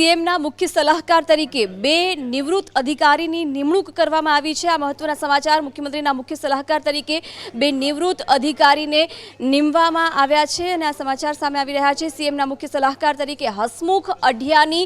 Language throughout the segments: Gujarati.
સીએમના મુખ્ય સલાહકાર તરીકે 2 નિવૃત્ત અધિકારીની નિમણૂક કરવામાં આવી છે। આ મહત્વના સમાચાર। મુખ્યમંત્રીના મુખ્ય સલાહકાર તરીકે 2 નિવૃત્ત અધિકારીને નિમવામાં આવ્યા છે અને આ સમાચાર સામે આવી રહ્યા છે। સીએમના મુખ્ય સલાહકાર તરીકે હસમુખ અઢિયાની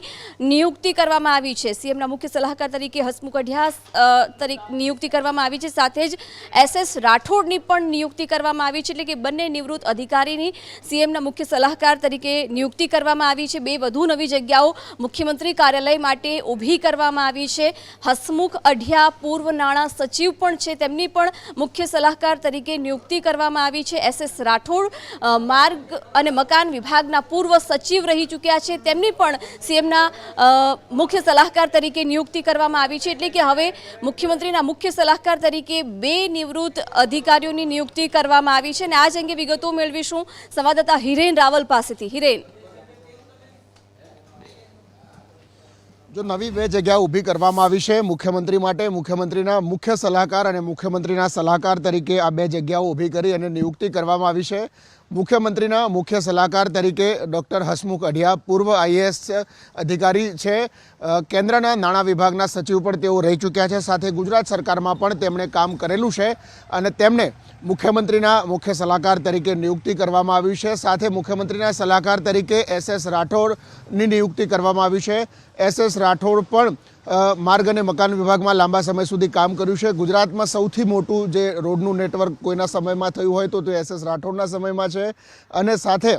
નિયુક્તિ કરવામાં આવી છે। સીએમના મુખ્ય સલાહકાર તરીકે હસમુખ અઢિયા નિયુક્તિ કરવામાં આવી છે। સાથે જ એસએસ રાઠોડની પણ નિયુક્તિ કરવામાં આવી છે। એટલે કે બંને નિવૃત્ત અધિકારીની સીએમના મુખ્ય સલાહકાર તરીકે નિયુક્તિ કરવામાં આવી છે। 2 વધુ નવી જગ્યાઓ મુખ્યમંત્રી કાર્યાલય માટે ઊભી કરવામાં આવી છે। હસમુખ અઢિયા પૂર્વ નાણાં સચિવ પણ છે, તેમની પણ મુખ્ય સલાહકાર તરીકે નિયુક્તિ કરવામાં આવી છે। એસએસ રાઠોડ માર્ગ અને મકાન વિભાગના પૂર્વ સચિવ રહી ચૂક્યા છે, તેમની પણ સીએમના મુખ્ય સલાહકાર તરીકે નિયુક્તિ કરવામાં આવી છે। એટલે કે હવે મુખ્યમંત્રીના મુખ્ય સલાહકાર તરીકે 2 નિવૃત્ત અધિકારીઓની નિયુક્તિ કરવામાં આવી છે અને આ જ અંગે વિગતો મેળવીશું સંવાદદાતા હિરેન રાવલ પાસેથી। હિરેન, जो नवी 2 जग्या ऊभी करवामां आवी छे मुख्यमंत्री माटे मुख्यमंत्रीना मुख्य सलाहकार अने मुख्यमंत्रीना सलाहकार तरीके आ 2 जग्याओ ऊभी करी अने नियुक्ति करवामां आवी छे। मुख्यमंत्रीना मुख्य सलाहकार तरीके डॉक्टर हसमुख अढ़िया पूर्व आईएएस अधिकारी है। केन्द्रना नाणां विभागना सचिव पण तेओ रही चूक्या है। साथे गुजरात सरकारमां पण तेमणे काम करेलुं छे अने तेमणे मुख्यमंत्रीना मुख्य सलाहकार तरीके नियुक्ति करवामां आवी छे। साथे मुख्यमंत्रीना सलाहकार तरीके एसएस राठोडनी नियुक्ति करवामां आवी छे। एसएस राठोड पण मार्ग अने मकान विभाग में लांबा समय सुधी काम कर्युं छे। गुजरात में सौथी मोटुं जे रोडनुं नेटवर्क कोईना समयमां थयुं होय तो एसएस राठोडना समयमां छे अने साथे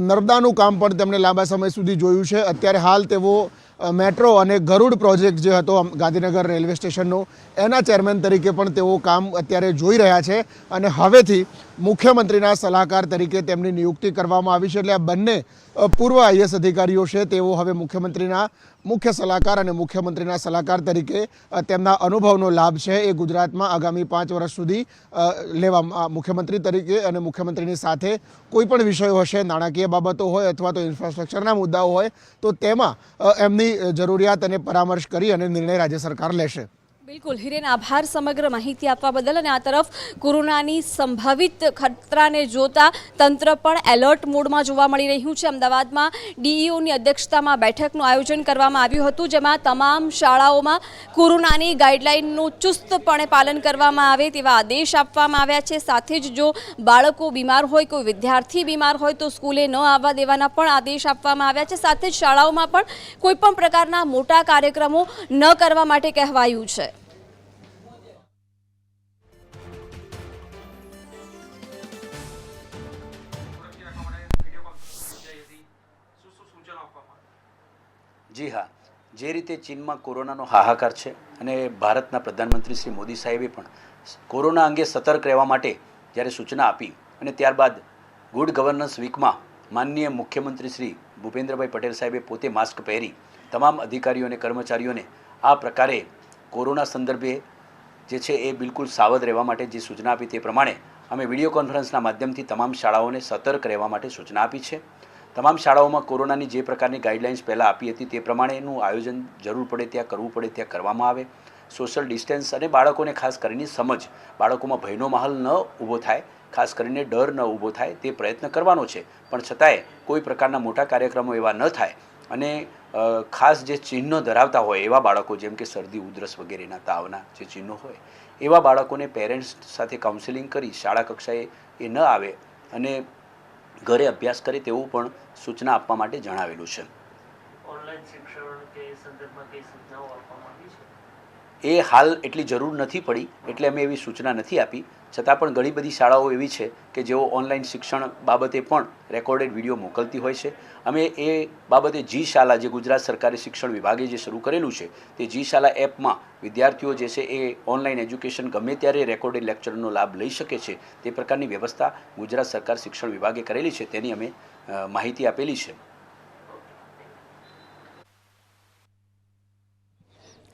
नर्मदानुं काम पण तेमणे लांबा समय सुधी जोयुं छे। अत्यारे हाल तेओ मेट्रो अने गरुड़ प्रोजेक्ट जे हतो गांधीनगर रेलवे स्टेशननो एना चेरमेन तरीके पण तेओ काम अत्यारे जोई रह्या छे अने हवेथी मुख्यमंत्रीना सलाहकार तरीके तेमनी नियुक्ति करवामां आवी छे। એટલે આ બંને પૂર્વ આઈએએસ અધિકારીઓ છે તેઓ હવે મુખ્યમંત્રીના મુખ્ય સલાહકાર અને મુખ્યમંત્રીના સલાહકાર તરીકે તેમના અનુભવનો લાભ છે એ ગુજરાતમાં આગામી 5 વર્ષ સુધી લેવા મુખ્યમંત્રી તરીકે અને મુખ્યમંત્રીની સાથે કોઈ પણ વિષયો હશે, નાણાકીય બાબતો હોય અથવા તો ઇન્ફ્રાસ્ટ્રક્ચરના મુદ્દાઓ હોય તો તેમાં એમની જરૂરિયાત અને પરામર્શ કરી અને નિર્ણય રાજ્ય સરકાર લેશે। बिल्कुल हिरेन, आभार समग्र माहिती आपवा बदल। अने आ तरफ कोरोनानी संभावित खतराने जोता तंत्र पण एलर्ट मोडमां जोवा मळी रह्युं छे। अमदावादमां डीईओनी अध्यक्षतामां बेठकनुं आयोजन करवामां आव्युं हतुं, जेमां तमाम शाळाओमां कोरोनानी गाइडलाइननुं चुस्तपणे पालन करवामां आवे तेवा आदेश आपवामां आव्या छे। साथे ज जो बाळको बीमार होय, कोई विद्यार्थी बीमार होय तो स्कूले न आववा देवाना पण आदेश आपवामां आव्या छे। साथे ज शाळाओमां पण कोईपण प्रकारना मोटा कार्यक्रमो न करवा माटे कहेवायुं छे। जी हाँ, जे रीते चीन में कोरोनानो हाहाकार है अने भारतना प्रधानमंत्री श्री मोदी साहेबे पण कोरोना अंगे सतर्क रहवा माटे ज्यारे सूचना आपी अने त्यारबाद गुड गवर्नन्स वीक में माननीय मुख्यमंत्री श्री भूपेन्द्रभाई पटेल साहेबे पोते मास्क पहेरी तमाम अधिकारीओ ने कर्मचारीओ ने आ प्रकारे कोरोना संदर्भे जे छे ए बिल्कुल सावध रहवा माटे जे सूचना आपी ते प्रमाणे अमे विडियो कॉन्फरन्सना माध्यमथी तमाम शाळाओने सतर्क रहवा माटे सूचना आपी छे। तमाम शाळाओमां कोरोनानी जे प्रकारनी गाइडलाइन्स पहला आपी हती ते प्रमाणेनुं आयोजन जरूर पड़े त्यां करवुं पड़े त्यां करवामां आवे। सोशल डिस्टन्स अने बाळकोने खास करीने समज, बाळकोमां भयनो माहोल न ऊभो थाय, खास करीने डर न ऊभो थाय ते प्रयत्न करवानो छे। पण छतांय कोई प्रकारना मोटा कार्यक्रमो एवा न थाय अने खास जे चिन्ह धरावता होय एवा बाळको जेम के शरदी, उधरस वगैरेना तावना जे चिन्हो होय एवा बाळकोने पेरेंट्स साथे काउन्सेलिंग करी शाळा कक्षाए ए न आवे अने घरे अभ्यास करे तेवुं पण सूचना आपवा माटे जणावेलुं छे। ऑनलाइन शिक्षण के संदर्भमां कई सूचनाओ आपवामां आवी छे? ए हाल एटली जरूर नथी पड़ी एटले अमे एवी सूचना नथी आपी। छतां पण घणी बधी शाळाओ एवी छे के जेओ ऑनलाइन शिक्षण बाबते पण रेकॉर्डेड विडियो मोकलती होय छे। अमे ए बाबते जी शाला जे गुजरात सरकारे शिक्षण विभागे जे शरू करेलुं छे ते जी शाला एपमां विद्यार्थीओ जे छे ए ऑनलाइन एज्युकेशन गमे त्यारे रेकॉर्डेड लेक्चरनो लाभ लई शके छे ते प्रकारनी व्यवस्था गुजरात सरकार शिक्षण विभागे करेली छे, तेनी अमे माहिती आपेली छे।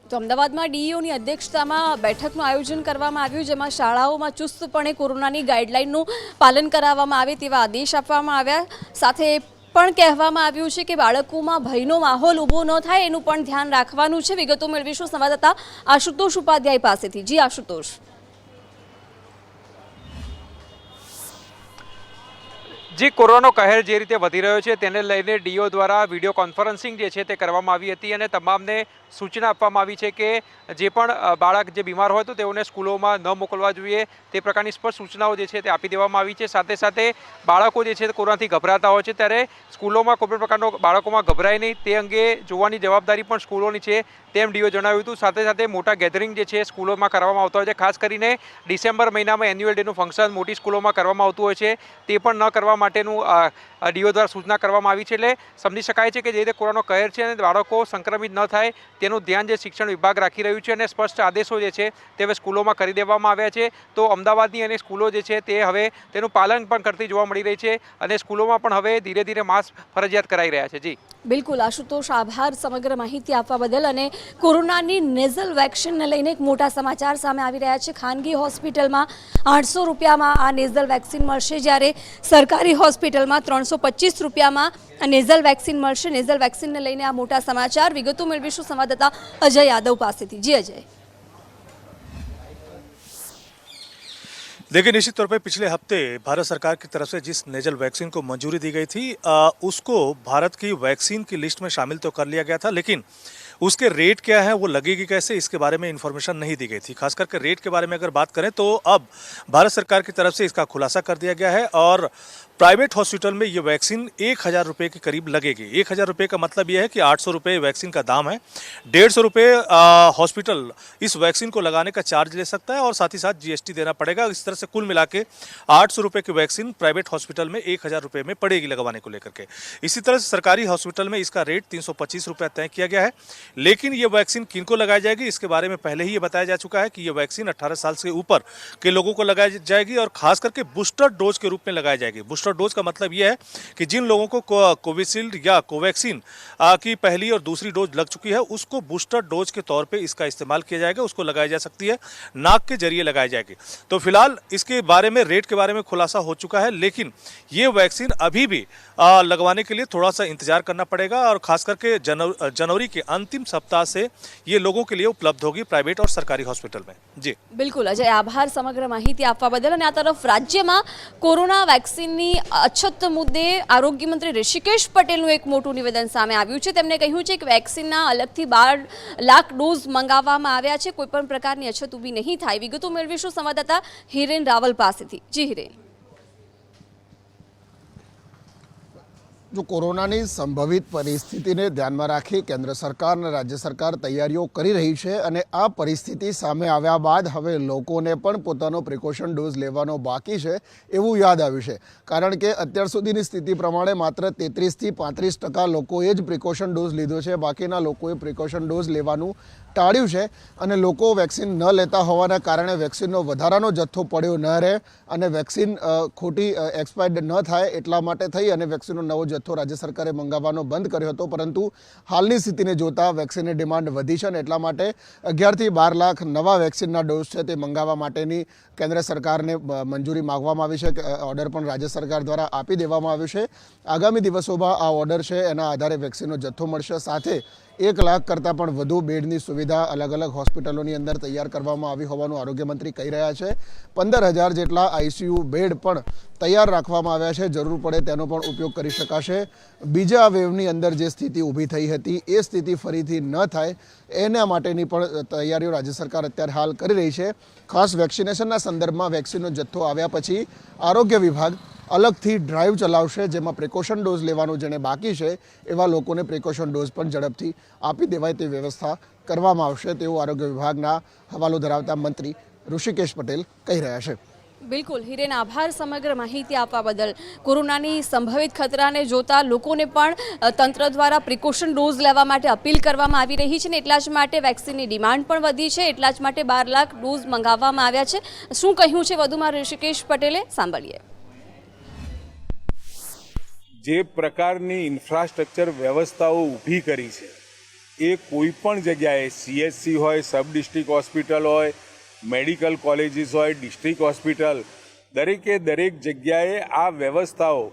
तो अमदावादमां डीईओनी अध्यक्षतामां बेठकनुं आयोजन करवामां आव्युं, जेमां शाळाओमां चुस्तपणे कोरोनानी गाइडलाइननुं पालन कराववामां आवे तेवा आदेश आपवामां आव्या। साथे पण कहेवामां आव्युं छे के बाळकोमां भयनो माहोल ऊभो न थाय एनुं पण ध्यान राखवानुं छे। विगतो मेळवीशुं संवाददाता आशुतोष उपाध्याय पासेथी। जी आशुतोष। જે કોરોનાનો કહેર જે રીતે વધી રહ્યો છે તેને લઈને ડીઓ દ્વારા વિડીયો કોન્ફરન્સિંગ જે છે તે કરવામાં આવી હતી અને તમામને સૂચના આપવામાં આવી છે કે જે પણ બાળક જે બીમાર હોય તો તેઓને સ્કૂલોમાં ન મોકલવા જોઈએ તે પ્રકારની સ્પષ્ટ સૂચનાઓ જે છે તે આપી દેવામાં આવી છે। સાથે સાથે બાળકો જે છે તે કોરોનાથી ગભરાતા હોય છે ત્યારે સ્કૂલોમાં કોઈ પણ પ્રકારનો બાળકોમાં ગભરાય નહીં તે અંગે જોવાની જવાબદારી પણ સ્કૂલોની છે તેમ ડીઓ જણાવ્યું હતું। સાથે સાથે મોટા ગેધરિંગ જે છે સ્કૂલોમાં કરવામાં આવતા હોય છે, ખાસ કરીને ડિસેમ્બર મહિનામાં એન્યુઅલ ડેનું ફંક્શન મોટી સ્કૂલોમાં કરવામાં આવતું હોય છે તે પણ ન કરવા માટેનું ડીઓ દ્વારા સૂચના કરવામાં આવી છે। એટલે સમજી શકાય છે કે જે રીતે કોરોનાનો કહેર છે અને બાળકો સંક્રમિત ન થાય તેનું ધ્યાન જે શિક્ષણ વિભાગ રાખી રહ્યું છે અને સ્પષ્ટ આદેશો જે છે તે હવે સ્કૂલોમાં કરી દેવામાં આવ્યા છે। તો અમદાવાદની અને સ્કૂલો જે છે તે હવે તેનું પાલન પણ કરતી જોવા મળી રહી છે અને સ્કૂલોમાં પણ હવે ધીરે ધીરે માસ્ક ફરજિયાત કરાઈ રહ્યા છે। જી બિલકુલ આશુતોષ, આભાર સમગ્ર માહિતી આપવા બદલ। અને કોરોનાની નેઝલ વેક્સિનને લઈને એક મોટા સમાચાર સામે આવી રહ્યા છે। ખાનગી હોસ્પિટલમાં 800 રૂપિયામાં આ નેઝલ વેક્સિન મળશે, જ્યારે સરકારી હોસ્પિટલમાં 325 રૂપિયામાં આ નેઝલ વેક્સિન મળશે। નેઝલ વેક્સિનને લઈને આ મોટા સમાચાર। વિગતો મેળવીશું સંવાદદાતા અજય યાદવ પાસેથી। જી અજય। देखिए, निश्चित तौर पे पिछले हफ्ते भारत सरकार की तरफ से जिस नेजल वैक्सीन को मंजूरी दी गई थी उसको भारत की वैक्सीन की लिस्ट में शामिल तो कर लिया गया था, लेकिन उसके रेट क्या है, वो लगेगी कैसे, इसके बारे में इन्फॉर्मेशन नहीं दी गई थी। खास करके रेट के बारे में अगर बात करें तो अब भारत सरकार की तरफ से इसका खुलासा कर दिया गया है और प्राइवेट हॉस्पिटल में ये वैक्सीन 1000 रुपये के करीब लगेगी। 1000 रुपये का मतलब ये है कि 800 रुपये वैक्सीन का दाम है, 150 रुपये हॉस्पिटल इस वैक्सीन को लगाने का चार्ज ले सकता है और साथ ही साथ GST देना पड़ेगा। इस तरह से कुल मिला के 800 रुपये की वैक्सीन प्राइवेट हॉस्पिटल में 1000 रुपये में पड़ेगी लगवाने को लेकर के। इसी तरह से सरकारी हॉस्पिटल में इसका रेट 325 रुपये तय किया गया है। लेकिन ये वैक्सीन किनको लगाई जाएगी, इसके बारे में पहले ही ये बताया जा चुका है कि ये वैक्सीन 18 साल से ऊपर के लोगों को लगाई जाएगी और खास करके बूस्टर डोज के रूप में लगाई जाएगी। बूस्टर डोज का मतलब यह है कि जिन लोगों को कोविशील्ड या कोवैक्सीन की पहली और दूसरी डोज लग चुकी है उसको बूस्टर डोज के तौर पे इसका इस्तेमाल किया जाएगा, उसको लगाई जा सकती है, नाक के जरिए लगाई जाएगी। तो फिलहाल इसके बारे में रेट के बारे में खुलासा हो चुका है, लेकिन ये वैक्सीन अभी भी लगवाने के लिए थोड़ा सा इंतजार करना पड़ेगा और खास करके जनवरी के अंतिम सप्ताह से ये लोगों के लिए उपलब्ध होगी प्राइवेट और सरकारी हॉस्पिटल में। जी બિલકુલ અજય, આભાર સમગ્ર માહિતી આપવા બદલ। અને આ તરફ રાજ્યમાં કોરોના વેક્સિનની અછત મુદ્દે આરોગ્ય મંત્રી ઋષિકેશ પટેલનું એક મોટું નિવેદન સામે આવ્યું છે। તેમણે કહ્યું છે કે વેક્સિનના અલગથી 12 લાખ ડોઝ મંગાવવામાં આવ્યા છે, કોઈપણ પ્રકારની અછત ઊભી નહીં થાય। વિગતો મેળવીશું સંવાદદાતા હિરેન રાવલ પાસેથી। જી હિરેન। जो कोरोनाની સંભવિત પરિસ્થિતિને ધ્યાનમાં રાખી કેન્દ્ર સરકાર અને રાજ્ય સરકાર તૈયારીઓ કરી રહી છે અને આ પરિસ્થિતિ સામે આવ્યા બાદ હવે લોકોને પણ પોતાનો પ્રિકોશન ડોઝ લેવાનો બાકી છે એવું યાદ આવ્યું છે, કારણ કે અત્યાર સુધીની સ્થિતિ પ્રમાણે માત્ર 33થી 35% લોકોએ જ પ્રિકોશન ડોઝ લીધો છે, બાકીના લોકોએ પ્રિકોશન ડોઝ લેવાનું ટાળ્યું છે અને લોકો વેક્સિન ન લેતા હોવાના કારણે વેક્સિનનો વધારાનો જથ્થો પડ્યો ન રહે અને વેક્સિન ખોટી એક્સપાયર્ડ ન થાય એટલા માટે થઈ અને વેક્સિનનો નવો જથ્થો રાજ્ય સરકારે મંગાવવાનો બંધ કર્યો હતો। પરંતુ હાલની સ્થિતિને જોતા વેક્સિનની ડિમાન્ડ વધી છે અને એટલા માટે 11થી 12 લાખ નવા વેક્સિનના ડોઝ છે તે મંગાવવા માટેની કેન્દ્ર સરકારને મંજૂરી માંગવામાં આવી છે। ઓર્ડર પણ રાજ્ય સરકાર દ્વારા આપી દેવામાં આવ્યો છે। આગામી દિવસોમાં આ ઓર્ડર છે એના આધારે વેક્સિનનો જથ્થો મળશે, સાથે 1 લાખ કરતાં પણ વધુ બેડની સુવિધા અલગ અલગ હોસ્પિટલોની અંદર તૈયાર કરવામાં આવી હોવાનું આરોગ્ય મંત્રી કહી રહ્યા છે। 15000 જેટલા ICU બેડ પણ તૈયાર રાખવામાં આવ્યા છે, જરૂર પડે તેનો પણ ઉપયોગ કરી શકાશે। બીજા વેવની અંદર જે સ્થિતિ ઊભી થઈ હતી એ સ્થિતિ ફરીથી ન થાય એના માટેની પણ તૈયારીઓ રાજ્ય સરકાર અત્યારે હાલ કરી રહી છે। ખાસ વેક્સિનેશનના સંદર્ભમાં વેક્સિનનો જથ્થો આવ્યા પછી આરોગ્ય વિભાગ अलगथी ड्राइव चलावशे, जेमां प्रिकॉशन डोज लेवानो जेने बाकी छे एवा लोकोने प्रिकॉशन डोज पण झड़पथी आपी देवाय ते व्यवस्था करवामां आवशे तेवुं आरोग्य विभागना हवालो धरावता मंत्री ऋषिकेश पटेल कही रह्या छे। બિલકુલ હિરેન, આભાર સમગ્ર માહિતી આપવા બદલ। કોરોનાની સંભવિત ખતરાને જોતા લોકોને પણ તંત્ર દ્વારા પ્રિકોશન ડોઝ લેવા માટે અપીલ કરવામાં આવી રહી છે ને એટલા જ માટે વેક્સિનની ડિમાન્ડ પણ વધી છે, એટલા જ માટે 12 લાખ ડોઝ મંગાવવામાં આવ્યા છે। શું કહ્યું છે વધુમાં ઋષિકેશ પટેલે, સાંભળીએ। જે પ્રકારની ઇન્ફ્રાસ્ટ્રક્ચર વ્યવસ્થાઓ ઊભી કરી છે એ કોઈપણ જગ્યાએ CHC હોય, સબ ડિસ્ટ્રિક્ટ હોસ્પિટલ હોય, મેડિકલ કોલેજીસ હોય, ડિસ્ટ્રિક્ટ હોસ્પિટલ, દરેક જગ્યાએ આ વ્યવસ્થાઓ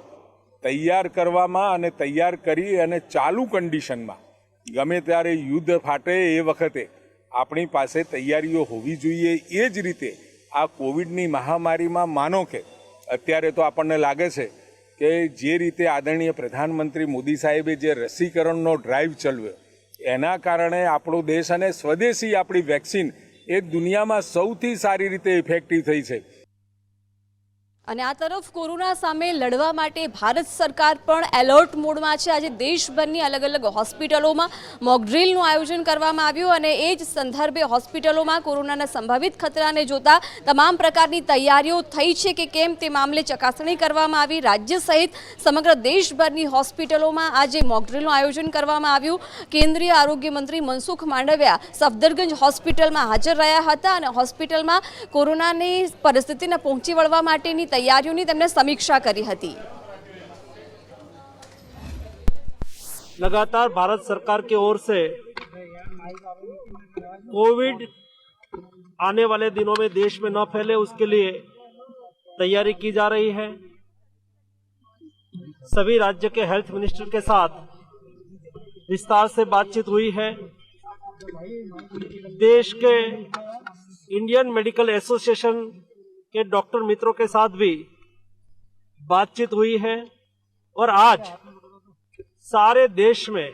તૈયાર કરવામાં અને તૈયાર કરી અને ચાલુ કન્ડિશનમાં ગમે ત્યારે યુદ્ધ ફાટે એ વખતે આપણી પાસે તૈયારીઓ હોવી જોઈએ। એ જ રીતે આ કોવિડની મહામારીમાં માનો કે અત્યારે તો આપણને લાગે છે કે જે રીતે આદરણીય પ્રધાનમંત્રી મોદી સાહેબે જે રસીકરણનો ડ્રાઈવ ચલાવ્યો એના કારણે આપણો દેશ અને સ્વદેશી આપણી વેક્સિન એ દુનિયામાં સૌથી સારી રીતે ઇફેક્ટિવ થઈ છે. અને આ તરફ કોરોના સામે લડવા માટે ભારત સરકાર પણ એલર્ટ મોડમાં છે. આજે દેશભરની અલગ અલગ હોસ્પિટલોમાં મોકડ્રીલનું આયોજન કરવામાં આવ્યું અને એ જ સંદર્ભે હોસ્પિટલોમાં કોરોનાના સંભવિત ખતરાને જોતા તમામ પ્રકારની તૈયારીઓ થઈ છે કે કેમ તે મામલે ચકાસણી કરવામાં આવી. રાજ્ય સહિત સમગ્ર દેશભરની હોસ્પિટલોમાં આજે મોકડ્રીલનું આયોજન કરવામાં આવ્યું. કેન્દ્રીય આરોગ્ય મંત્રી મનસુખ માંડવિયા સફદરગંજ હોસ્પિટલમાં હાજર રહ્યા હતા અને હોસ્પિટલમાં કોરોનાની પરિસ્થિતિને પહોંચી વળવા માટેની તૈયારીઓની તેમણે સમીક્ષા કરી હતી. लगातार भारत सरकार की ओर से कोविड आने वाले दिनों में देश में न फैले उसके लिए तैयारी की जा रही है. सभी राज्य के हेल्थ मिनिस्टर के साथ विस्तार से बातचीत हुई है. देश के इंडियन मेडिकल एसोसिएशन के डॉक्टर मित्रों के साथ भी बातचीत हुई है और आज सारे देश में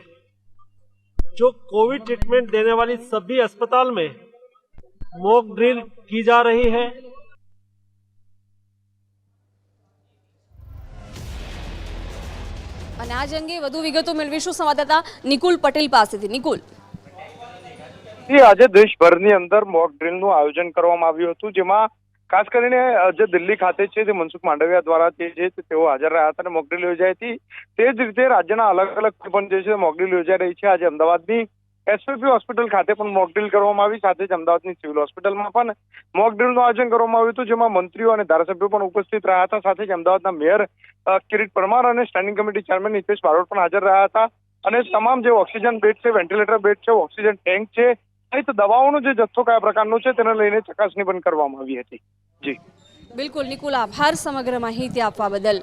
जो कोविड ट्रीटमेंट देने वाली सभी अस्पताल में मॉक ड्रिल की जा रही है. અને આજ અંગે વધુ વિગતો મેળવીશું સંવાદદાતા નિકુલ પટેલ પાસેથી. નિકુલ, આજે દેશભરની અંદર મોક ડ્રીલનું આયોજન કરવામાં આવ્યું હતું, જેમાં ખાસ કરીને જે દિલ્હી ખાતે છે તે મનસુખ માંડવિયા દ્વારા તેઓ હાજર રહ્યા હતા અને મોક ડ્રીલ યોજાઈ હતી. તે જ રીતે રાજ્યના અલગ અલગ પણ જે છે મોક ડ્રીલ યોજાઈ રહી છે. આજે અમદાવાદની એસપીપી હોસ્પિટલ ખાતે પણ મોક ડ્રીલ કરવામાં આવી, સાથે જ અમદાવાદની સિવિલ હોસ્પિટલમાં પણ મોક ડ્રીલનું આયોજન કરવામાં આવ્યું હતું, જેમાં મંત્રીઓ અને ધારાસભ્યો પણ ઉપસ્થિત રહ્યા હતા. સાથે જ અમદાવાદના મેયર કિરીટ પરમાર અને standing committee chairman Hitesh Barot પણ હાજર રહ્યા હતા. અને તમામ જે ઓક્સિજન બેડ છે, વેન્ટિલેટર બેડ છે, ઓક્સિજન ટેન્ક છે, સહિત દવાઓનો જે જથ્થો કયા પ્રકારનો છે તેને લઈને ચકાસણી પણ કરવામાં આવી હતી. જી બિલકુલ નિકુલ, આભાર સમગ્ર માહિતી આપવા બદલ.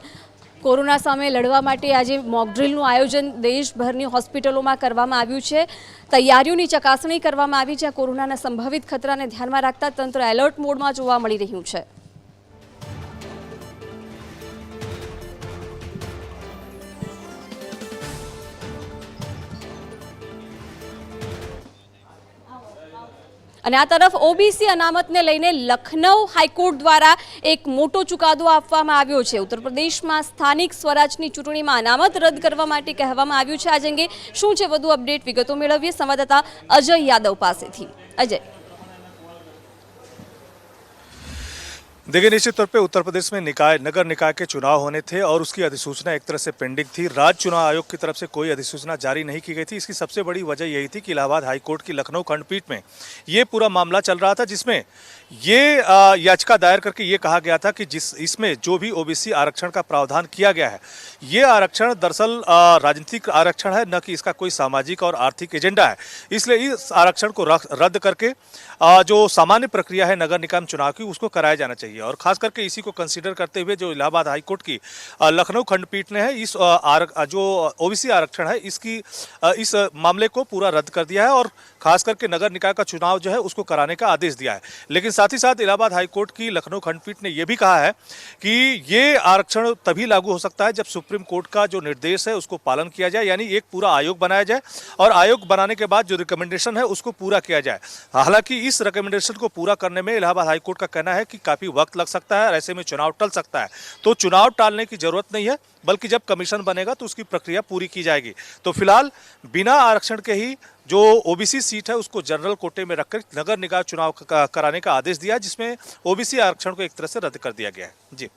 કોરોના સામે લડવા માટે આજે મોકડ્રીલનું આયોજન દેશભરની હોસ્પિટલોમાં કરવામાં આવ્યું છે. તૈયારીઓની ચકાસણી કરવામાં આવી, જ્યાં કોરોનાના સંભવિત ખતરાને ધ્યાનમાં રાખતા તંત્ર એલર્ટ મોડમાં જોવા મળી રહ્યું છે. અને આ તરફ ઓબીસી અનામતને લઈને લખનઉ હાઈકોર્ટ દ્વારા એક મોટો ચુકાદો આપવામાં આવ્યો છે. ઉત્તર પ્રદેશમાં સ્થાનિક સ્વરાજની ચૂંટણીમાં અનામત રદ કરવા માટે કહેવામાં આવ્યું છે. આજ અંગે શું છે વધુ અપડેટ, વિગતો મેળવીએ સંવાદદાતા અજય યાદવ પાસેથી. અજય, देखिए, निश्चित तौर पे उत्तर प्रदेश में नगर निकाय के चुनाव होने थे और उसकी अधिसूचना एक तरह से पेंडिंग थी. राज्य चुनाव आयोग की तरफ से कोई अधिसूचना जारी नहीं की गई थी. इसकी सबसे बड़ी वजह यही थी कि इलाहाबाद हाईकोर्ट की लखनऊ खंडपीठ में ये पूरा मामला चल रहा था, जिसमें ये याचिका दायर करके ये कहा गया था कि इसमें जो भी ओबीसी आरक्षण का प्रावधान किया गया है, ये आरक्षण दरअसल राजनीतिक आरक्षण है, न कि इसका कोई सामाजिक और आर्थिक एजेंडा है. इसलिए इस आरक्षण को रद्द करके जो सामान्य प्रक्रिया है नगर निगम चुनाव की, उसको कराया जाना चाहिए. और खास करके इसी को कंसीडर करते हुए जो इलाहाबाद हाईकोर्ट की लखनऊ खंडपीठ ने है इस जो ओबीसी आरक्षण है इस मामले को पूरा रद्द कर दिया है और खास करके नगर निकाय का चुनाव जो है उसको कराने का आदेश दिया है. लेकिन साथ ही साथ इलाहाबाद हाईकोर्ट की लखनऊ खंडपीठ ने यह भी कहा है कि ये आरक्षण तभी लागू हो सकता है जब सुप्रीम कोर्ट का जो निर्देश है उसको पालन किया जाए, यानी एक पूरा आयोग बनाया जाए और आयोग बनाने के बाद जो रिकमेंडेशन है उसको पूरा किया जाए. हालांकि इस रिकमेंडेशन को पूरा करने में इलाहाबाद हाईकोर्ट का कहना है कि काफी वक्त लग सकता है और ऐसे में चुनाव टल सकता है. तो चुनाव टालने की जरूरत नहीं है, बल्कि जब कमीशन बनेगा तो उसकी प्रक्रिया पूरी की जाएगी. तो फिलहाल बिना आरक्षण के ही जो ओबीसी सीट है उसको जनरल कोटे में रखकर नगर निकाय चुनाव कराने का आदेश दिया, जिसमें ओबीसी आरक्षण को एक तरह से रद्द कर दिया गया है. जी,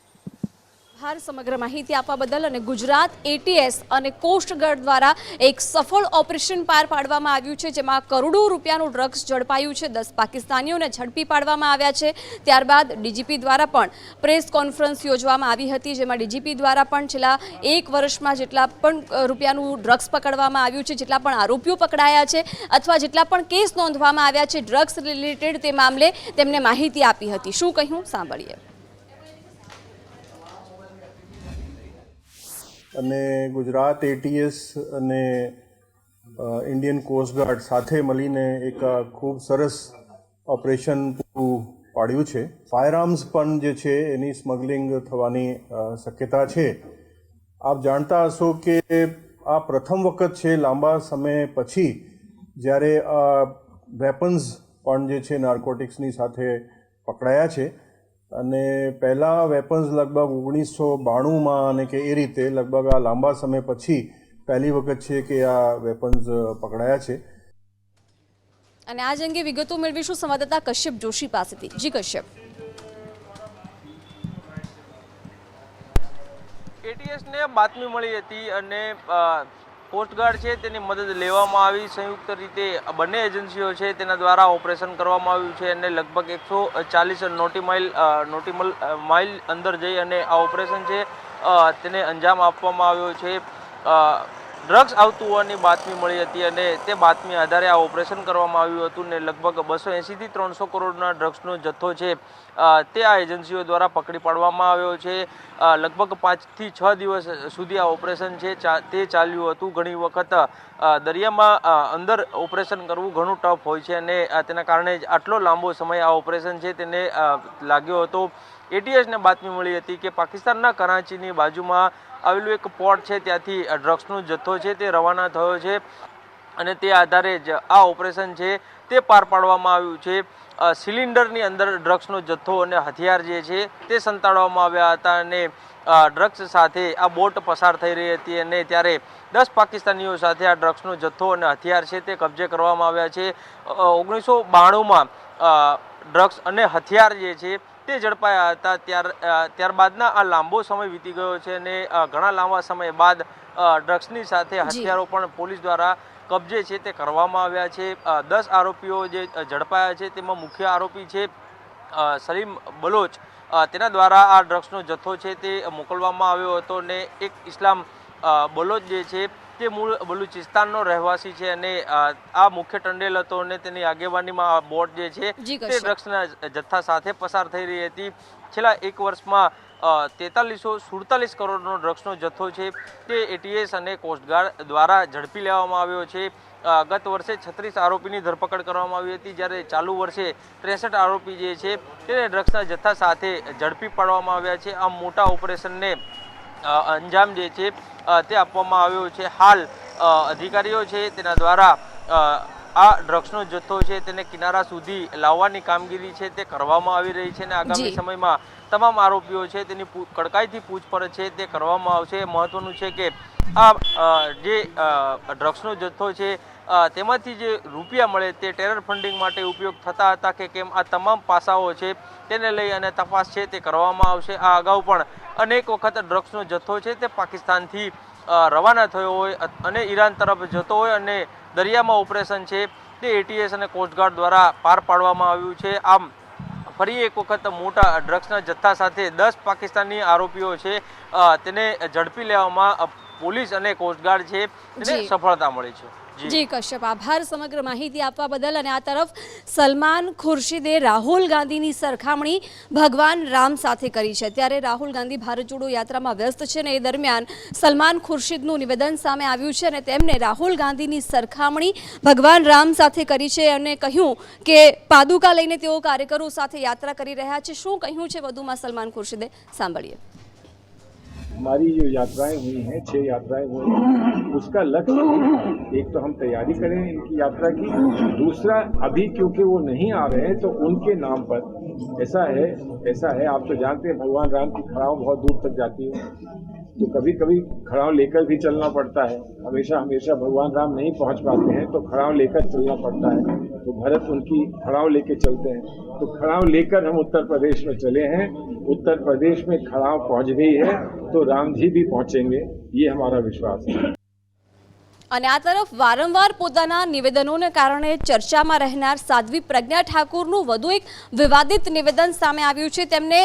આભાર સમગ્ર માહિતી આપવા બદલ. અને ગુજરાત એટીએસ અને કોસ્ટગાર્ડ દ્વારા એક સફળ ઓપરેશન પાર પાડવામાં આવ્યું છે, જેમાં કરોડો રૂપિયાનું ડ્રગ્સ ઝડપાયું છે. 10 પાકિસ્તાનીઓને ઝડપી પાડવામાં આવ્યા છે. ત્યારબાદ ડીજીપી દ્વારા પણ પ્રેસ કોન્ફરન્સ યોજવામાં આવી હતી, જેમાં ડીજીપી દ્વારા પણ છેલ્લા 1 વર્ષમાં જેટલા પણ રૂપિયાનું ડ્રગ્સ પકડવામાં આવ્યું છે, જેટલા પણ આરોપીઓ પકડાયા છે અથવા જેટલા પણ કેસ નોંધવામાં આવ્યા છે ડ્રગ્સ રિલેટેડ, તે મામલે તેમને માહિતી આપી હતી. શું કહ્યું સાંભળીએ. અને ગુજરાત એટીએસ અને ઇન્ડિયન કોસ્ટગાર્ડ સાથે મળીને એક ખૂબ સરસ ઓપરેશન પૂરું પાડ્યું છે. ફાયર આર્મ્સ પણ જે છે એની સ્મગલિંગ થવાની શક્યતા છે, આપ જાણતા હશો કે આ પ્રથમ વખત છે લાંબા સમય પછી જ્યારે વેપન્સ પણ જે છે નાર્કોટિક્સની સાથે પકડાયા છે અને પહેલાં વેપન્સ લગભગ 1992માં અને કે એ રીતે લગભગ આ લાંબા સમય પછી પહેલી વખત છે કે આ વેપન્સ પકડાયા છે. અને આજ અંગે વિગતો મેળવીશું સંવાદદાતા કશ્યપ જોશી પાસેથી. જી કશ્યપ. એટીએસને બાતમી મળી હતી અને કોસ્ટગાર્ડ છે તેની મદદ લેવામાં આવી. સંયુક્ત રીતે બંને એજન્સીઓ છે તેના દ્વારા ઓપરેશન કરવામાં આવ્યું છે અને લગભગ 140 નોટિમલ માઇલ અંદર જઈ અને આ ઓપરેશન છે તેને અંજામ આપવામાં આવ્યો છે. ડ્રગ્સ આવતું હોવાની બાતમી મળી હતી અને તે બાતમી આધારે આ ઓપરેશન કરવામાં આવ્યું હતું ને લગભગ 280 થી 300 કરોડના ડ્રગ્સનો જથ્થો છે તે આ એજન્સીઓ દ્વારા પકડી પાડવામાં આવ્યો છે. લગભગ 5 થી 6 દિવસ સુધી આ ઓપરેશન છે તે ચાલ્યું હતું. ઘણી વખત દરિયામાં અંદર ઓપરેશન કરવું ઘણું ટફ હોય છે અને તેના કારણે જ આટલો લાંબો સમય આ ઓપરેશન છે તેને લાગ્યો હતો. એટીએસને બાતમી મળી હતી કે પાકિસ્તાનના કરાચીની બાજુમાં આવેલું એક પોર્ટ છે ત્યાંથી ડ્રગ્સનો જથ્થો છે તે રવાના થયો છે અને તે આધારે જ આ ઓપરેશન છે તે પાર પાડવામાં આવ્યું છે. સિલિન્ડરની અંદર ડ્રગ્સનો જથ્થો અને હથિયાર જે છે તે સંતાડવામાં આવ્યા હતા અને ડ્રગ્સ સાથે આ બોટ પસાર થઈ રહી હતી અને ત્યારે 10 પાકિસ્તાનીઓ સાથે આ ડ્રગ્સનો જથ્થો અને હથિયાર છે તે કબજે કરવામાં આવ્યા છે. 1992માં ડ્રગ્સ અને હથિયાર જે છે તે ઝડપાયા હતા. ત્યારબાદના આ લાંબો સમય વીતી ગયો છે અને ઘણા લાંબા સમય બાદ ડ્રગ્સની સાથે હથિયારો પણ પોલીસ દ્વારા કબજે છે તે કરવામાં આવ્યા છે. 10 આરોપીઓ જે ઝડપાયા છે તેમાં મુખ્ય આરોપી છે સલીમ બલોચ. તેના દ્વારા આ ડ્રગ્સનો જથ્થો છે તે મોકલવામાં આવ્યો હતો અને એક ઇસ્લામ બલોચ જે છે તે મૂળ બલુચિસ્તાનનો રહેવાસી છે અને આ મુખ્ય ટંડેલ હતો અને તેની આગેવાનીમાં આ બોટ જે છે તે ડ્રગ્સના જથ્થા સાથે પસાર થઈ રહી હતી. છેલ્લા 1 વર્ષમાં 4347 કરોડનો ડ્રગ્સનો જથ્થો છે તે એટીએસ અને કોસ્ટગાર્ડ દ્વારા ઝડપી લેવામાં આવ્યો છે. ગત વર્ષે 36 આરોપીની ધરપકડ કરવામાં આવી હતી જ્યારે ચાલુ વર્ષે 63 આરોપી જે છે તેને ડ્રગ્સના જથ્થા સાથે ઝડપી પાડવામાં આવ્યા છે. આ મોટા ઓપરેશનને અંજામ જે છે તે આપવામાં આવ્યો છે. હાલ અધિકારીઓ છે તેના દ્વારા આ ડ્રગ્સનો જથ્થો છે તેને કિનારા સુધી લાવવાની કામગીરી છે તે કરવામાં આવી રહી છે અને આગામી સમયમાં તમામ આરોપીઓ છે તેની કડકાઈથી પૂછપરછ છે તે કરવામાં આવશે. મહત્વનું છે કે આ જે ડ્રગ્સનો જથ્થો છે તેમાંથી જે રૂપિયા મળે તે ટેરર ફંડિંગ માટે ઉપયોગ થતા હતા કે કેમ આ તમામ પાસાઓ છે તેને લઈ અને તપાસ છે તે કરવામાં આવશે. આ અગાઉ પણ અનેક વખત ડ્રગ્સનો જથ્થો છે તે પાકિસ્તાનથી રવાના થયો હોય અને ઈરાન તરફ જતો હોય અને દરિયામાં ઓપરેશન છે તે એટીએસ અને કોસ્ટગાર્ડ દ્વારા પાર પાડવામાં આવ્યું છે. આમ ફરી એક વખત મોટા ડ્રગ્સના જથ્થા સાથે 10 પાકિસ્તાની આરોપીઓ છે તેને ઝડપી લેવામાં પોલીસ અને કોસ્ટગાર્ડ છે તેને સફળતા મળી છે. જી કશ્યપ, આભાર સમગ્ર માહિતી આપવા બદલ. અને આ તરફ સલમાન ખુરશીદે રાહુલ ગાંધીની સરખામણી ભગવાન રામ સાથે કરી છે. ત્યારે રાહુલ ગાંધી ભારત જોડો યાત્રામાં વ્યસ્ત છે અને એ દરમિયાન સલમાન ખુરશીદનું નિવેદન સામે આવ્યું છે અને તેમણે રાહુલ ગાંધીની સરખામણી ભગવાન રામ સાથે કરી છે અને કહ્યું કે પાદુકા લઈને તેઓ કાર્યકરો સાથે યાત્રા કરી રહ્યા છે. શું કહ્યું છે વધુમાં સલમાન ખુરશીદે, સાંભળીએ. हमारी जो यात्राएं हुई हैं 6 यात्राएं हुई हैं उसका लक्ष्य एक तो हम तैयारी करें इनकी यात्रा की, दूसरा अभी क्योंकि वो नहीं आ रहे हैं तो उनके नाम पर ऐसा है आप तो जानते हैं भगवान राम की खड़ाव बहुत दूर तक जाती है तो कभी कभी खड़ाव लेकर भी चलना पड़ता है. हमेशा भगवान राम नहीं पहुंच पाते हैं तो खड़ाव लेकर चलना पड़ता है. तो भरत उनकी खड़ाव लेके चलते हैं तो खड़ाव लेकर हम उत्तर प्रदेश में चले हैं. उत्तर प्रदेश में खड़ाव पहुंच गई है तो राम जी भी पहुंचेंगे, ये हमारा विश्वास है. અને આ તરફ વારંવાર પોતાના નિવેદનોને કારણે ચર્ચામાં રહેનાર સાધ્વી પ્રજ્ઞા ઠાકુરનું વધુ એક વિવાદિત નિવેદન સામે આવ્યું છે. તેમને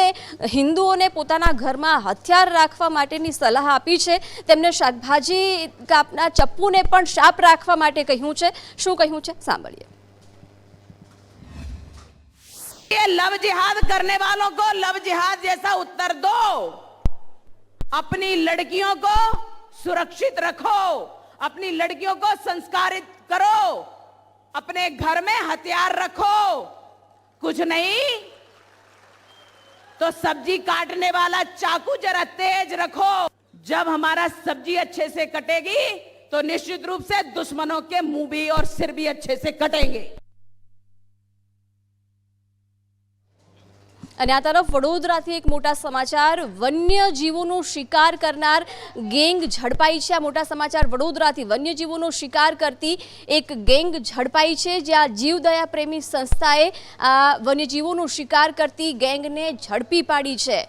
હિન્દુઓને પોતાના ઘરમાં હથિયાર રાખવા માટેની સલાહ આપી છે. તેમને શાકભાજી કાપના ચપ્પુને પણ શાપ રાખવા માટે કહ્યું છે. શું કહ્યું છે, સાંભળીએ. ये लव जिहाद करने वालों को लव जिहाद जैसा उत्तर दो. अपनी लड़कियों को सुरक्षित रखो, अपनी लड़कियों को संस्कारित करो, अपने घर में हथियार रखो. कुछ नहीं तो सब्जी काटने वाला चाकू जरा तेज रखो. जब हमारा सब्जी अच्छे से कटेगी तो निश्चित रूप से दुश्मनों के मुंह भी और सिर भी अच्छे से कटेंगे। અને આ તરફ વડોદરાથી એક મોટા સમાચાર, વન્યજીવોનો શિકાર કરનાર ગેંગ ઝડપાઈ છે। આ મોટા સમાચાર વડોદરાથી, વન્યજીવોનો શિકાર કરતી એક ગેંગ ઝડપાઈ છે, જ્યાં જીવદયા પ્રેમી સંસ્થાએ આ વન્યજીવોનો શિકાર કરતી ગેંગને ઝડપી પાડી છે।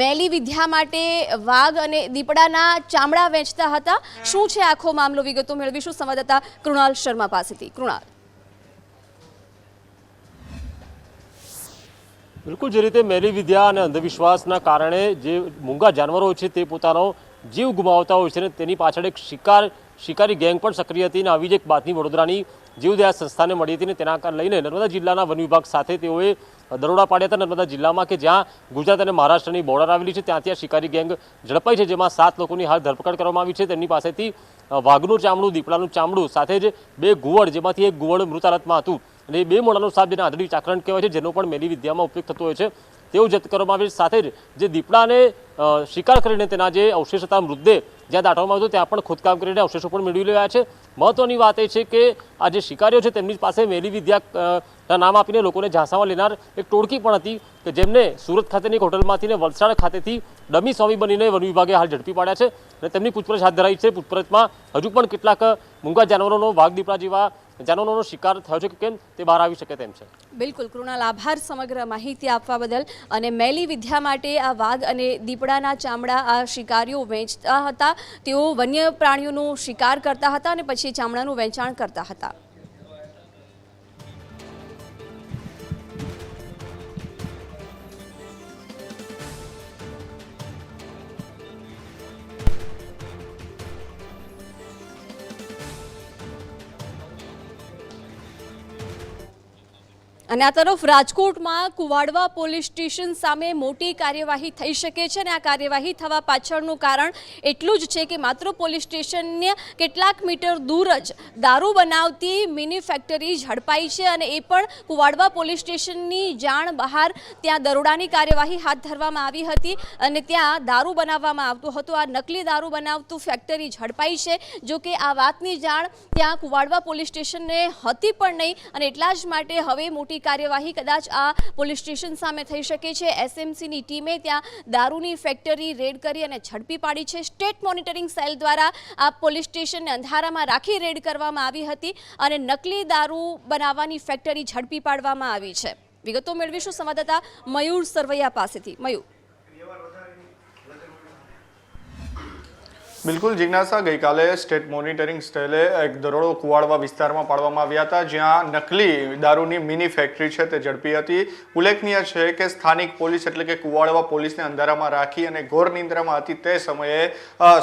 મેલી વિદ્યા માટે વાઘ અને દીપડાના ચામડા વેચતા હતા। શું છે આખો મામલો, વિગતો મેળવીશું સંવાદદાતા કૃણાલ શર્મા પાસેથી। કૃણાલ। બિલકુલ, જે રીતે મેલી વિદ્યા અને અંધવિશ્વાસના કારણે જે મૂંગા જાનવરો છે તે પોતાનો જીવ ગુમાવતા હોય છે, તેની પાછળ એક શિકારી ગેંગ પણ સક્રિય હતી। અને આવી જ એક બાતમી વડોદરાની જીવદયા સંસ્થાને મળી હતી, અને તેના લઈને નર્મદા જિલ્લાના વન વિભાગ સાથે તેઓએ દરોડા પાડ્યા હતા નર્મદા જિલ્લામાં, કે જ્યાં ગુજરાત અને મહારાષ્ટ્રની બોર્ડર આવેલી છે, ત્યાંથી આ શિકારી ગેંગ ઝડપાઈ છે, જેમાં 7 લોકોની હાલ ધરપકડ કરવામાં આવી છે। તેમની પાસેથી વાઘનું ચામડું, દીપડાનું ચામડું સાથે જ 2 ગુવડ, જેમાંથી એક ગુવડ મૃત હાલતમાં હતું, અને 2 મોઢાનો સાપ, જેને આંધળી ચાકરણ કહેવાય છે, જેનો પણ મેલી વિદ્યામાં ઉપયોગ થતો હોય છે, તેઓ જપ્ત કરવામાં આવે છે। સાથે જ જે દીપડાને શિકાર કરીને તેના જે અવશેષ હતા, મૃતદેહ જ્યાં દાટવામાં આવ્યો ત્યાં પણ ખોદકામ કરીને અવશેષો પણ મેળવી રહ્યા છે। મહત્વની વાત એ છે કે આ જે શિકારીઓ છે તેમની પાસે મેલી વિદ્યાના નામ આપીને લોકોને ઝાંસામાં લેનાર એક ટોળકી પણ હતી, કે જેમને સુરત ખાતેની એક હોટલમાંથી ને વલસાડ ખાતેથી ડમી સ્વામી બનીને વન વિભાગે હાલ ઝડપી પાડ્યા છે, અને તેમની પૂછપરછ હાથ ધરાઈ છે। પૂછપરછમાં હજુ પણ કેટલાક મૂંગા જાનવરોનો, વાઘ, દીપડા જેવા જાનવરોનો શિકાર થયો છે કે કેમ તે બહાર આવી શકે તેમ છે। બિલકુલ કૃણાલ, આભાર સમગ્ર માહિતી આપવા બદલ। અને મેલી વિદ્યા માટે આ વાઘ અને દીપડાના ચામડા આ શિકારીઓ વેચતા હતા, તેઓ વન્ય પ્રાણીઓનો શિકાર કરતા હતા અને પછી ચામડાનું વેચાણ કરતા હતા। અને આ તરફ રાજકોટમાં કુવાડવા પોલીસ સ્ટેશન સામે મોટી કાર્યવાહી થઈ શકે છે, અને આ કાર્યવાહી થવા પાછળનું કારણ એટલું જ છે કે માત્ર પોલીસ સ્ટેશનને કેટલાક મીટર દૂર જ દારૂ બનાવતી મિની ફેક્ટરી ઝડપાઈ છે, અને એ પણ કુવાડવા પોલીસ સ્ટેશનની જાણ બહાર ત્યાં દરોડાની કાર્યવાહી હાથ ધરવામાં આવી હતી, અને ત્યાં દારૂ બનાવવામાં આવતો હતો। આ નકલી દારૂ બનાવતું ફેક્ટરી ઝડપાઈ છે, જો કે આ વાતની જાણ ત્યાં કુવાડવા પોલીસ સ્ટેશનને હતી પણ નહીં, અને એટલા જ માટે હવે મોટી કાર્યવાહી કદાચ આ પોલીસ સ્ટેશન સામે થઈ શકે છે। એસએમસીની ટીમે ત્યાં દારૂની ફેક્ટરી રેડ કરી અને ઝડપી પાડી છે। સ્ટેટ મોનિટરિંગ સેલ દ્વારા આ પોલીસ સ્ટેશનને અંધારામાં રાખી રેડ કરવામાં આવી હતી, અને નકલી દારૂ બનાવવાની ફેક્ટરી ઝડપી પાડવામાં આવી છે। વિગતો મેળવીશું સંવાદદાતા મયુર સરવૈયા પાસેથી। મયુર। બિલકુલ જિજ્ઞાસા, ગઈકાલે સ્ટેટ મોનિટરિંગ સેલે એક દરોડો કુવાડવા વિસ્તારમાં પાડવામાં આવ્યા હતા, જ્યાં નકલી દારૂની મિની ફેક્ટરી છે તે ઝડપી હતી। ઉલ્લેખનીય છે કે સ્થાનિક પોલીસ એટલે કે કુવાડવા પોલીસને અંધારામાં રાખી અને ઘોર નિંદ્રામાં હતી તે સમયે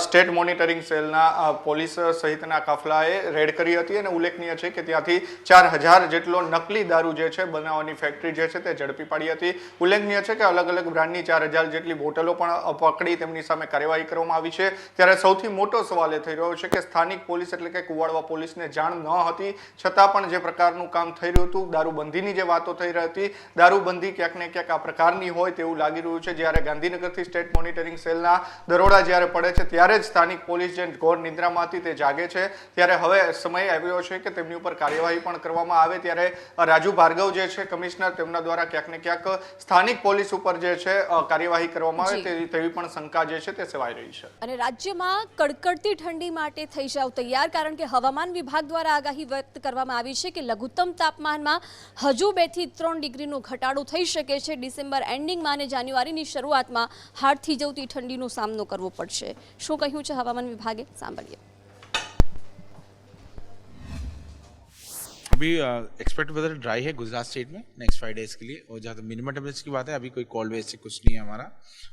સ્ટેટ મોનિટરિંગ સેલના પોલીસ સહિતના કાફલાએ રેડ કરી હતી, અને ઉલ્લેખનીય છે કે ત્યાંથી 4000 જેટલો નકલી દારૂ જે છે બનાવવાની ફેક્ટરી જે છે તે ઝડપી પાડી હતી। ઉલ્લેખનીય છે કે અલગ અલગ બ્રાન્ડની 4000 જેટલી બોટલો પણ પકડી તેમની સામે કાર્યવાહી કરવામાં આવી છે। ત્યારે સૌથી મોટો સવાલ એ થઈ રહ્યો છે કે સ્થાનિક પોલીસ એટલે કે કુવાડવા પોલીસને જાણ ન હતી છતાં પણ જે પ્રકારનું કામ થઈ રહ્યું હતું, દારૂબંધીની જે વાતો થઈ રહી હતી, દારૂબંધી ક્યાંક ને ક્યાંક આ પ્રકારની હોય તેવું લાગી રહ્યું છે। જ્યારે ગાંધીનગરથી સ્ટેટ મોનિટરિંગ સેલના દરોડા જ્યારે પડે છે ત્યારે જ સ્થાનિક પોલીસ જે ઘોર નિદ્રામાં હતી તે જાગે છે। ત્યારે હવે સમય આવ્યો છે કે તેમની ઉપર કાર્યવાહી પણ કરવામાં આવે। ત્યારે રાજુ ભાર્ગવ જે છે કમિશનર, તેમના દ્વારા ક્યાંક ને ક્યાંક સ્થાનિક પોલીસ ઉપર જે છે કાર્યવાહી કરવામાં આવે તેવી પણ શંકા જે છે તે સેવાઈ રહી છે। અને રાજ્યમાં કડકડતી ઠંડી માટે થઈ જાવ તૈયાર, કારણ કે હવામાન વિભાગ દ્વારા આગાહી વ્યક્ત કરવામાં આવી છે કે લઘુત્તમ તાપમાનમાં હજુ 2 થી 3 ડિગ્રીનો ઘટાડો થઈ શકે છે। ડિસેમ્બર એન્ડિંગમાં અને જાન્યુઆરીની શરૂઆતમાં હાડ થીજવતી ઠંડીનો સામનો કરવો પડશે। શું કહ્યું છે હવામાન વિભાગે, સાંભળીએ। अभी एक्सपेक्ट वेदर ड्राई है गुजरात स्टेट में नेक्स्ट 5 डेज के लिए, और जहाँ मिनिमम टेम्परेचर की बात है अभी कोई कोल्ड वेव से कुछ नहीं है हमारा।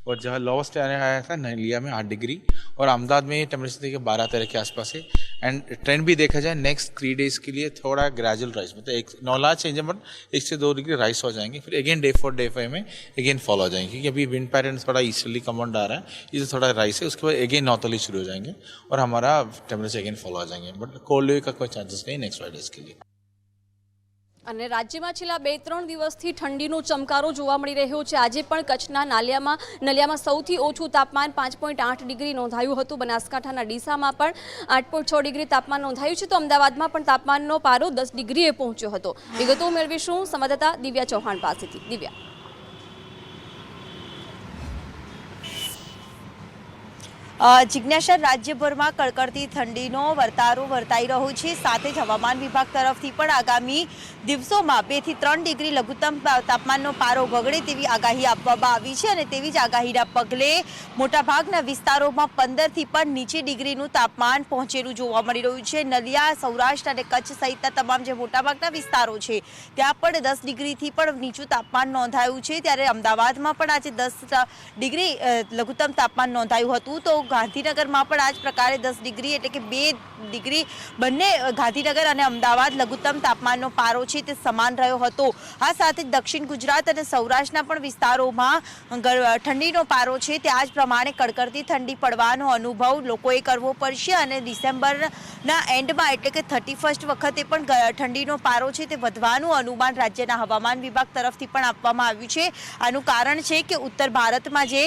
और जहाँ लोवेस्ट आया था नलिया में 8 डिग्री, और अहमदाबाद में टेम्परेचर देखिए 12-13 के आसपास है। एंड ट्रेंड भी देखा जाए नेक्स्ट 3 डेज के लिए थोड़ा ग्रेजुअल राइस, मतलब एक नॉलेज चेंज है, बट 1 से 2 डिग्री राइस हो जाएंगे, फिर अगेन डे 4 डे 5 में अगेन फॉल हो जाएंगे, क्योंकि अभी विंड पैटर्न थोड़ा ईस्टर्ली कमांड आ रहा है, इससे थोड़ा राइस है, उसके बाद अगेन नॉर्थली शुरू हो जाएंगे और हमारा टेम्परेचर अगेन फॉल हो जाएंगे, बट कोल्ड वेव का कोई चांसेस नहीं नेक्स्ट 5 डेज के लिए। અને રાજ્યમાં છેલ્લા 2-3 દિવસથી ઠંડીનો ચમકારો જોવા મળી રહ્યો છે. આજે પણ કચ્છના નલિયામાં સૌથી ઓછું તાપમાન 5.8 ડિગ્રી નોંધાયું હતું. બનાસકાંઠાના ડીસામાં પણ 8.6 ડિગ્રી તાપમાન નોંધાયું છે. તો અમદાવાદમાં પણ તાપમાનનો પારો 10 ડિગ્રીએ પહોંચ્યો હતો. વિગતો મેળવીશું સંવાદદાતા દિવ્યા ચૌહાણ પાસેથી. દિવ્યા. જિજ્ઞાસા, રાજ્યભરમાં કડકડતી ઠંડીનો વર્તારો વર્તાઈ રહ્યો છે. સાથે જ હવામાન વિભાગ તરફથી પણ આગામી દિવસોમાં 2 થી 3 ડિગ્રી લઘુત્તમ તાપમાનનો પારો ગગડે તેવી આગાહી આપવામાં આવી છે. અને તેવી જ આગાહીના પગલે મોટાભાગના વિસ્તારોમાં 15 થી પણ નીચે ડિગ્રીનું તાપમાન પહોંચેલું જોવા મળી રહ્યું છે. નલિયા, સૌરાષ્ટ્ર અને કચ્છ સહિતના તમામ જે મોટાભાગના વિસ્તારો છે ત્યાં પણ 10 ડિગ્રીથી પણ નીચું તાપમાન નોંધાયું છે. ત્યારે અમદાવાદમાં પણ આજે 10 ડિગ્રી લઘુત્તમ તાપમાન નોંધાયું હતું. તો ગાંધીનગરમાં પણ આ જ પ્રકારે 10 ડિગ્રી એટલે કે 2 ડિગ્રી બંને ગાંધીનગર અને અમદાવાદ લઘુત્તમ તાપમાનનો પારો છે તે સમાન રહ્યો હતો. આ સાથે જ દક્ષિણ ગુજરાત અને સૌરાષ્ટ્રના પણ વિસ્તારોમાં ઠંડીનો પારો છે તે આ જ પ્રમાણે કડકડતી ઠંડી પડવાનો અનુભવ લોકોએ કરવો પડશે. અને ડિસેમ્બરના એન્ડમાં એટલે કે 31st વખતે પણ ઠંડીનો પારો છે તે વધવાનું અનુમાન રાજ્યના હવામાન વિભાગ તરફથી પણ આપવામાં આવ્યું છે. આનું કારણ છે કે ઉત્તર ભારતમાં જે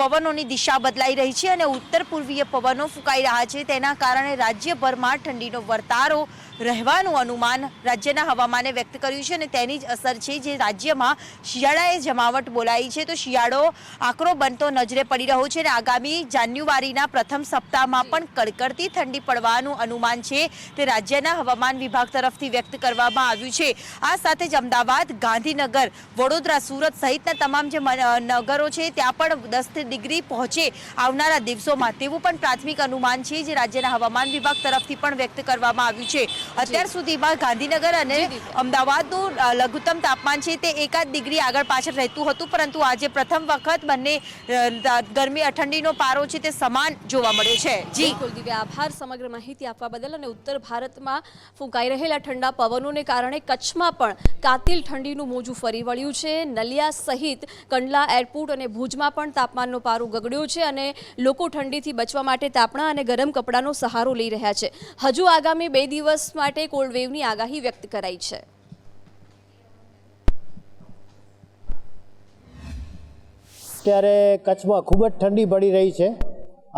પવનોની દિશા બદલાઈ રહી છે અને ઉત્તર પૂર્વીય પવનો ફૂંકાઈ રહ્યા છે તેના કારણે રાજ્યભરમાં ઠંડીનો વર્તારો રહેવાનું અનુમાન રાજ્યના હવામાને વ્યક્ત કર્યું છે. અને તેની જ અસર છે જે રાજ્યમાં શિયાળાએ જમાવટ બોલાવી છે. તો શિયાળો આકરો બનતો નજરે પડી રહ્યો છે અને આગામી જાન્યુઆરીના પ્રથમ સપ્તાહમાં પણ કડકડતી ઠંડી પડવાનું અનુમાન છે તે રાજ્યના હવામાન વિભાગ તરફથી વ્યક્ત કરવામાં આવ્યું છે. આ સાથે જ અમદાવાદ, ગાંધીનગર, વડોદરા, સુરત સહિતના તમામ જે નગરો છે ત્યાં પણ 10 ડિગ્રી પહોંચે આવનારા દિવસોમાં તેવું પણ પ્રાથમિક અનુમાન છે જે રાજ્યના હવામાન વિભાગ તરફથી પણ વ્યક્ત કરવામાં આવ્યું છે. અત્યાર સુધીમાં ગાંધીનગર અને અમદાવાદનું લઘુત્તમ તાપમાન છે તે 1 ડિગ્રી આગળ પાછળ રહેતું હતું, પરંતુ આજે પ્રથમ વખત બંને ઠંડીનો પારો છે તે સમાન જોવા મળ્યો છે. જી બિલકુલ દિવ્યા, આભાર સમગ્ર માહિતી આપવા બદલ. અને ઉત્તર ભારતમાં ફૂંકાઈ રહેલા ઠંડા પવનોને કારણે કચ્છમાં પણ કાતિલ ઠંડીનું મોજું ફરી વળ્યું છે. નલિયા સહિત કંડલા એરપોર્ટ અને ભુજમાં પણ તાપમાનનો પારો ગગડ્યો છે અને લોકો ઠંડીથી બચવા માટે તાપણા અને ગરમ કપડાનો સહારો લઈ રહ્યા છે. હજુ આગામી 2 દિવસ માટે કોલ્ડ વેવની આગાહી વ્યક્ત કરાઈ છે. અત્યારે કચ્છમાં ખૂબ જ ઠંડી પડી રહી છે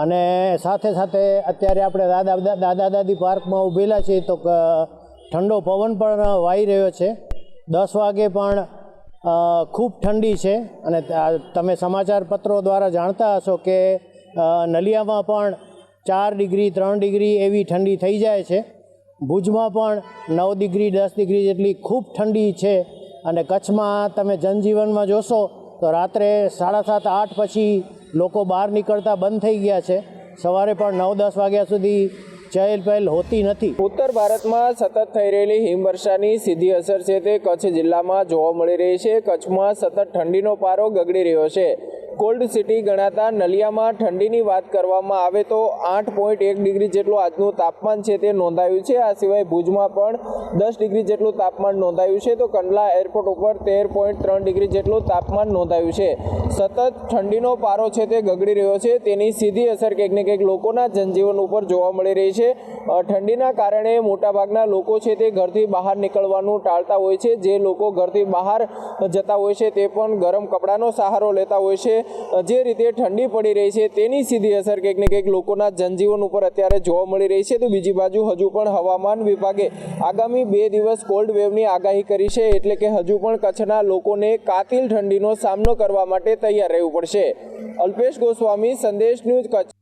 અને સાથે સાથે અત્યારે આપણે દાદા દાદી પાર્કમાં ઊભેલા છીએ તો ઠંડો પવન પણ વાઈ રહ્યો છે. 10 વાગે પણ ખૂબ ઠંડી છે અને તમે સમાચાર પત્રો દ્વારા જાણતા હશો કે નલિયામાં પણ 4 ડિગ્રી 3 ડિગ્રી એવી ઠંડી થઈ જાય છે. ભુજમાં પણ 9 ડિગ્રી 10 ડિગ્રી જેટલી ખૂબ ઠંડી છે. અને કચ્છમાં તમે જનજીવનમાં જોશો તો રાત્રે 7:30 8 પછી લોકો બહાર નીકળતા બંધ થઈ ગયા છે. સવારે પણ 9-10 વાગ્યા સુધી ચહેલ પહેલ હોતી નથી. ઉત્તર ભારતમાં સતત થઈ રહેલી હિમવર્ષાની સીધી અસર છે તે કચ્છ જિલ્લામાં જોવા મળી રહી છે. કચ્છમાં સતત ઠંડીનો પારો ગગડી રહ્યો છે. કોલ્ડ સિટી ગણાતા નલિયામાં ઠંડીની વાત કરવામાં આવે તો 8.1 ડિગ્રી જેટલું આજનું તાપમાન છે તે નોંધાયું છે. આ સિવાય ભુજમાં પણ 10 ડિગ્રી જેટલું તાપમાન નોંધાયું છે. તો કંડલા એરપોર્ટ ઉપર 13.3 ડિગ્રી જેટલું તાપમાન નોંધાયું છે. સતત ઠંડીનો પારો છે તે ગગડી રહ્યો છે. તેની સીધી અસર કંઈક ને કંઈક લોકોના જનજીવન ઉપર જોવા મળી રહી છે. ઠંડીના કારણે મોટાભાગના લોકો છે તે ઘરથી બહાર નીકળવાનું ટાળતા હોય છે. જે લોકો ઘરથી બહાર જતા હોય છે તે પણ ગરમ કપડાનો સહારો લેતા હોય છે. જે રીતે ઠંડી પડી રહી છે તેની સીધી અસર કંઈક ને કંઈક લોકોના જનજીવન ઉપર અત્યારે જોવા મળી રહી છે. તો બીજી બાજુ હજુ પણ હવામાન વિભાગે આગામી 2 દિવસ કોલ્ડ વેવની આગાહી કરી છે. એટલે કે હજુ પણ કચ્છના લોકોને કાતિલ ઠંડીનો સામનો કરવા માટે તૈયાર રહેવું પડશે. અલ્પેશ ગોસ્વામી, સંદેશ ન્યૂઝ, કચ્છ.